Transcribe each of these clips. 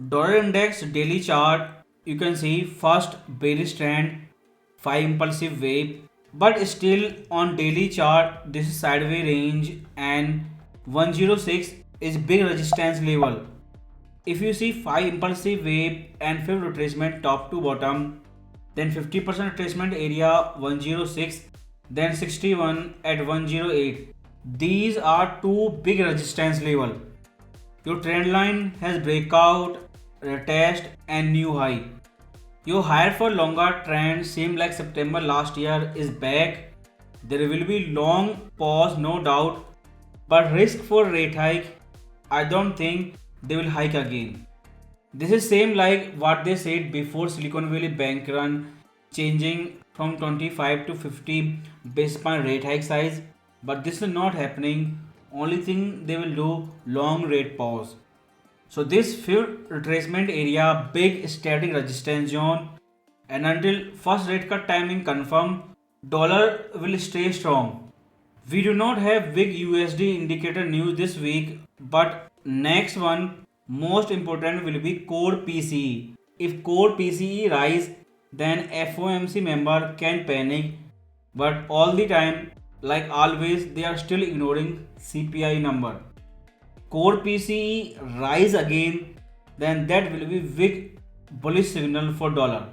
Dollar index daily chart, you can see first bearish trend, 5 impulsive wave, but still on daily chart this is sideways range and 106 is big resistance level. If you see 5 impulsive wave and 5 retracement top to bottom, then 50% retracement area 106, then 61 at 108. These are two big resistance level. Your trend line has breakout, retest and new high. Your higher for longer trend seem like September last year is back. There will be long pause no doubt, but risk for rate hike, I don't think they will hike again. This is same like what they said before Silicon Valley Bank run, changing from 25 to 50 basis point rate hike size, but this is not happening. Only thing they will do long rate pause. So this fifth retracement area big static resistance zone, and until first rate cut timing confirm, dollar will stay strong. We do not have big USD indicator news this week, but next one most important will be core PCE. If core PCE rise, then FOMC member can panic, but all the time, like always, they are still ignoring CPI number. Core PCE rise again, then that will be big bullish signal for dollar.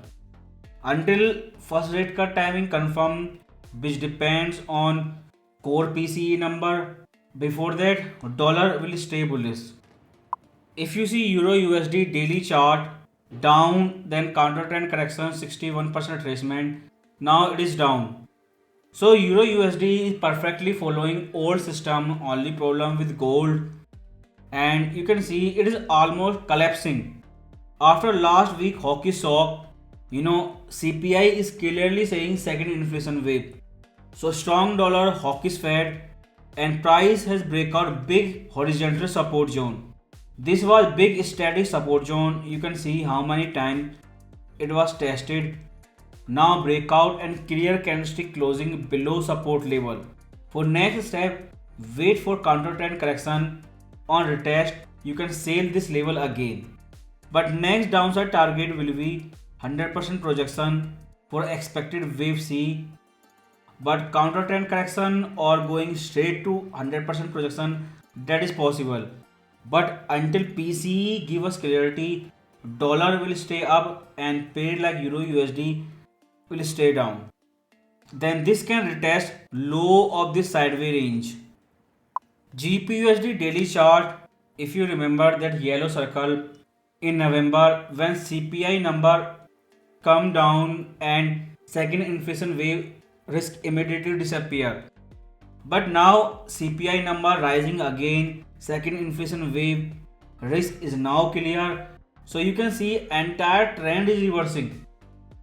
Until first rate cut timing confirm, which depends on core PCE number. Before that, dollar will stay bullish. If you see Euro USD daily chart down, then counter trend correction 61% retracement. Now it is down. So Euro USD is perfectly following old system. Only problem with gold, and you can see it is almost collapsing. After last week hockey shock, CPI is clearly saying second inflation wave. So strong dollar, hawkish Fed, and price has breakout big horizontal support zone. This was big static support zone. You can see how many times it was tested. Now breakout and clear candlestick closing below support level. For next step, wait for counter trend correction. On retest, you can sell this level again. But next downside target will be 100% projection for expected wave C, but counter trend correction or going straight to 100% projection, that is possible. But until PCE give us clarity, dollar will stay up and pair like Euro USD will stay down. Then this can retest low of this sideways range. GPUSD daily chart, if you remember that yellow circle in November when CPI number come down and second inflation wave risk immediately disappear. But now CPI number rising again, second inflation wave risk is now clear. So you can see entire trend is reversing.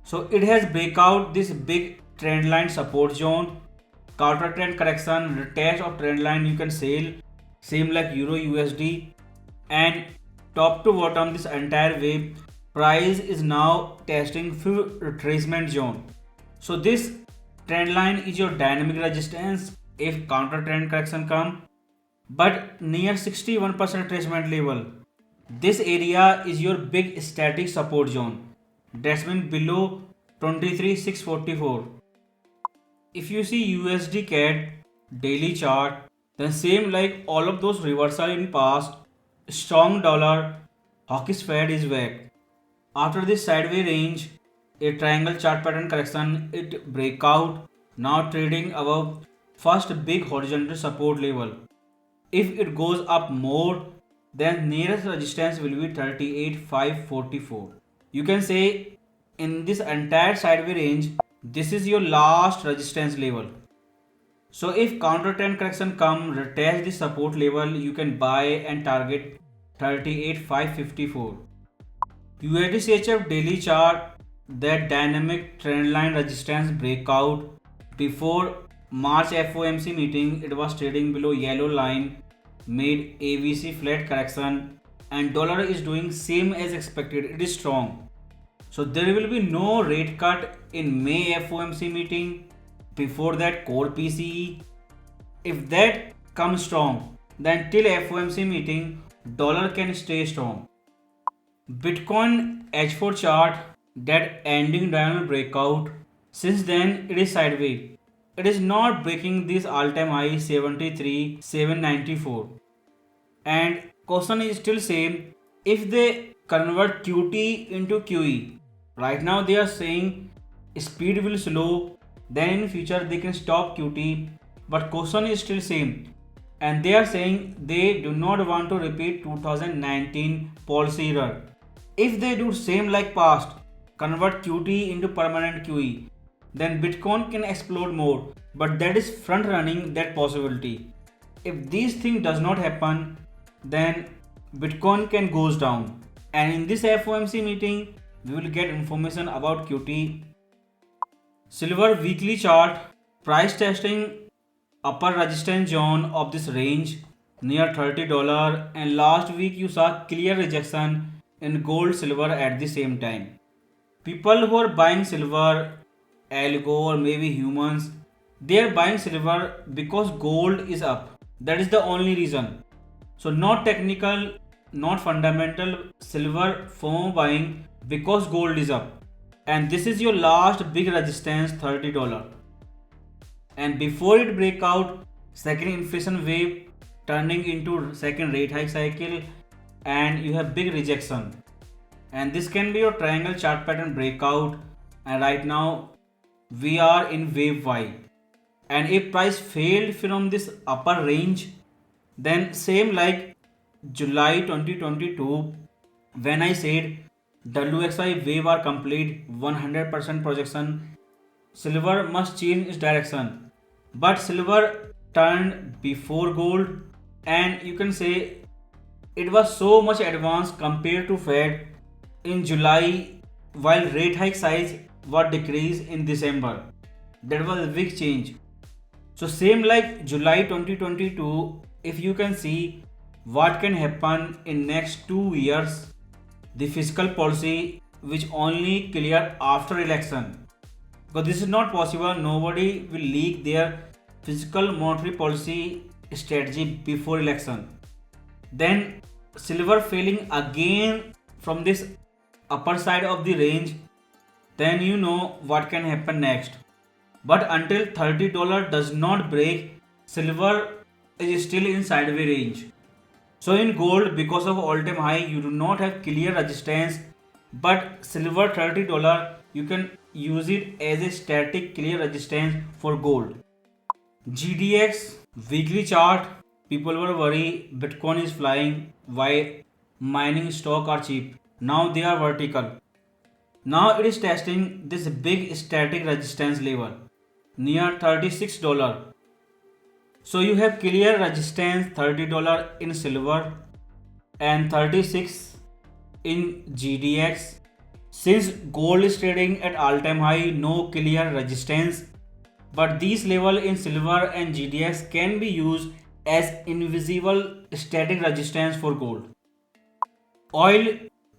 So it has breakout this big trend line support zone, counter trend correction, retest of trend line you can sell, same like Euro USD, and top to bottom this entire wave price is now testing full retracement zone. So this trend line is your dynamic resistance if counter trend correction come, but near 61% retracement level. This area is your big static support zone. That's been below 23,644. If you see USD CAD daily chart, then same like all of those reversal in past, strong dollar, hawkish Fed is back. After this sideways range, a triangle chart pattern correction, it breakout, now trading above first big horizontal support level. If it goes up more, then nearest resistance will be 38,544. You can say in this entire sideways range, this is your last resistance level. So if counter trend correction come, retest the support level, you can buy and target 38,554. USD CHF daily chart, that dynamic trendline resistance breakout before March FOMC meeting, it was trading below yellow line, made AVC flat correction, and dollar is doing same as expected. It is strong. So there will be no rate cut in May FOMC meeting. Before that, core PCE. If that comes strong, then till FOMC meeting, dollar can stay strong. Bitcoin H4 chart that ending diagonal breakout. Since then it is sideways. It is not breaking this all-time high 73,794. And question is still same. If they convert QT into QE, right now they are saying speed will slow. Then in future they can stop QT. But question is still same. And they are saying they do not want to repeat 2019 policy error. If they do same like past, convert QT into permanent QE, then Bitcoin can explode more. But that is front running that possibility. If these things does not happen, then Bitcoin can goes down. And in this FOMC meeting, we will get information about QT. Silver weekly chart, price testing upper resistance zone of this range near $30, and last week you saw clear rejection in gold silver at the same time. People who are buying silver, algo or maybe humans, they are buying silver because gold is up. That is the only reason. So not technical, not fundamental, silver FOMO buying because gold is up. And this is your last big resistance $30. And before it break out, second inflation wave turning into second rate hike cycle, and you have big rejection. And this can be your triangle chart pattern breakout, and right now we are in wave Y. And if price failed from this upper range, then same like July 2022 when I said WXY wave are complete 100% projection, silver must change its direction. But silver turned before gold, and you can say it was so much advanced compared to Fed in July, while rate hike size was decreased in December. That was a big change. So same like July 2022, if you can see what can happen in next 2 years, the fiscal policy which only clear after election. Because this is not possible, nobody will leak their fiscal monetary policy strategy before election. Then silver failing again from this upper side of the range, then you know what can happen next. But until $30 does not break, silver is still in sideways range. So in gold, because of all-time high, you do not have clear resistance, but silver $30 you can use it as a static clear resistance for gold. GDX weekly chart, people were worried Bitcoin is flying, why mining stock are cheap. Now they are vertical. Now it is testing this big static resistance level near $36. So you have clear resistance $30 in silver and 36 in GDX. Since gold is trading at all-time high, no clear resistance, but these level in silver and GDX can be used as invisible static resistance for gold. Oil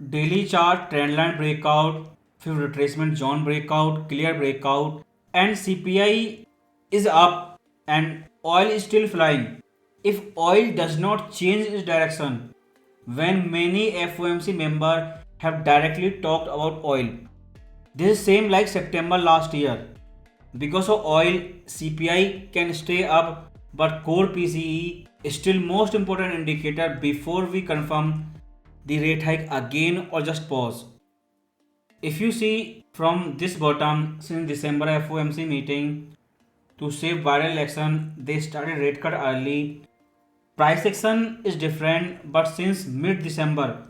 daily chart trendline breakout, few retracement zone breakout, clear breakout, and CPI is up and oil is still flying. If oil does not change its direction, when many FOMC members have directly talked about oil, this is same like September last year. Because of oil, CPI can stay up, but core PCE is still most important indicator before we confirm the rate hike again or just pause. If you see from this bottom, since December FOMC meeting to save viral election, they started rate cut early. Price action is different, but since mid December,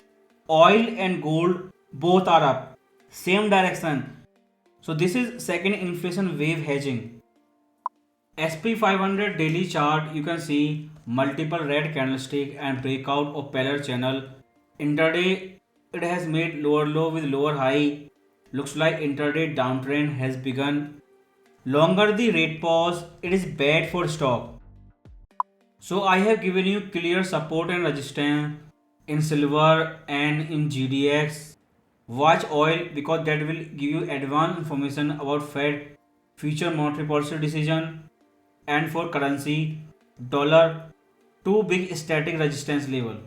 oil and gold both are up, same direction. So this is second inflation wave hedging. SP 500 daily chart, you can see multiple red candlestick and breakout of Peller channel. Intraday it has made lower low with lower high. Looks like intraday downtrend has begun. Longer the rate pause, it is bad for stock. So I have given you clear support and resistance in silver and in GDX. Watch oil because that will give you advanced information about Fed future monetary policy decision. And for currency, dollar, two big static resistance level.